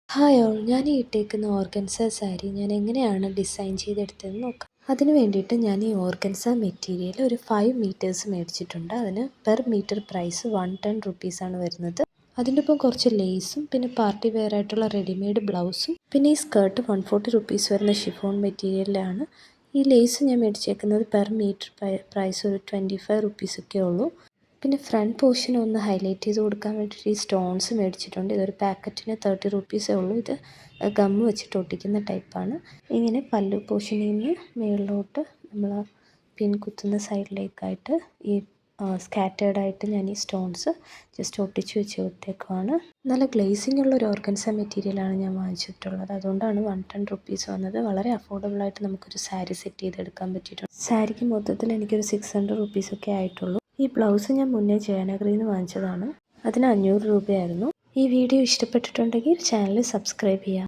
Hi all, ഞാൻ ഈ ഇട്ടേക്കുന്ന organza sari ഞാൻ എങ്ങനെയാണ് ഡിസൈൻ ചെയ്തെടുത്തതെന്ന് നോക്കാം. അതിന് വേണ്ടിയിട്ട് ഞാൻ ഈ ഓർഗൻസ മെറ്റീരിയൽ ഒരു 5 മീറ്റേഴ്സ് മേടിച്ചിട്ടുണ്ട്. അതിന് പെർ മീറ്റർ പ്രൈസ് 110 റുപ്പീസാണ് വരുന്നത്. അതിൻ്റെ ഒപ്പം കുറച്ച് ലേസും പിന്നെ പാർട്ടി വെയർ ആയിട്ടുള്ള റെഡിമെയ്ഡ് ബ്ലൗസും പിന്നെ ഈ സ്കേർട്ട് 140 റുപ്പീസ് വരുന്ന ഷിഫോൺ മെറ്റീരിയലാണ്. ഈ ലേസ് ഞാൻ മേടിച്ചേക്കുന്നത് പെർ മീറ്റർ പ്രൈസ് ഒരു 25 റുപ്പീസൊക്കെ ഉള്ളൂ. പിന്നെ ഫ്രണ്ട് പോർഷൻ ഒന്ന് ഹൈലൈറ്റ് ചെയ്ത് കൊടുക്കാൻ വേണ്ടിയിട്ട് ഈ സ്റ്റോൺസ് മേടിച്ചിട്ടുണ്ട്. ഇതൊരു പാക്കറ്റിന് 30 റുപ്പീസേ ഉള്ളൂ. ഇത് ഗമ്മ് വെച്ചിട്ട് ഒട്ടിക്കുന്ന ടൈപ്പാണ്. ഇങ്ങനെ പല്ലു പോർഷനിൽ നിന്ന് മുകളിലോട്ട് നമ്മൾ പിൻ കുത്തുന്ന സൈഡിലേക്കായിട്ട് ഈ സ്കാറ്റേർഡായിട്ട് ഞാൻ ഈ സ്റ്റോൺസ് ജസ്റ്റ് ഒട്ടിച്ച് വെച്ച് കൊടുത്തേക്കുവാണ്. നല്ല ഗ്ലേസിംഗ് ഉള്ള ഒരു ഓർഗൻസ മെറ്റീരിയലാണ് ഞാൻ വാങ്ങിച്ചിട്ടുള്ളത്. അതുകൊണ്ടാണ് 110 റുപ്പീസ് വന്നത്. വളരെ അഫോർഡബിളായിട്ട് നമുക്കൊരു സാരി സെറ്റ് ചെയ്തെടുക്കാൻ പറ്റിയിട്ടുണ്ട്. സാരിക്ക് മൊത്തത്തിൽ എനിക്കൊരു 600 റുപ്പീസൊക്കെ ആയിട്ടുള്ളൂ. ഈ ബ്ലൗസ് ഞാൻ മുന്നേ ജയനഗറിയിൽ നിന്ന് വാങ്ങിച്ചതാണ്. അതിന് 500 രൂപയായിരുന്നു. ഈ വീഡിയോ ഇഷ്ടപ്പെട്ടിട്ടുണ്ടെങ്കിൽ ചാനൽ സബ്സ്ക്രൈബ് ചെയ്യാം.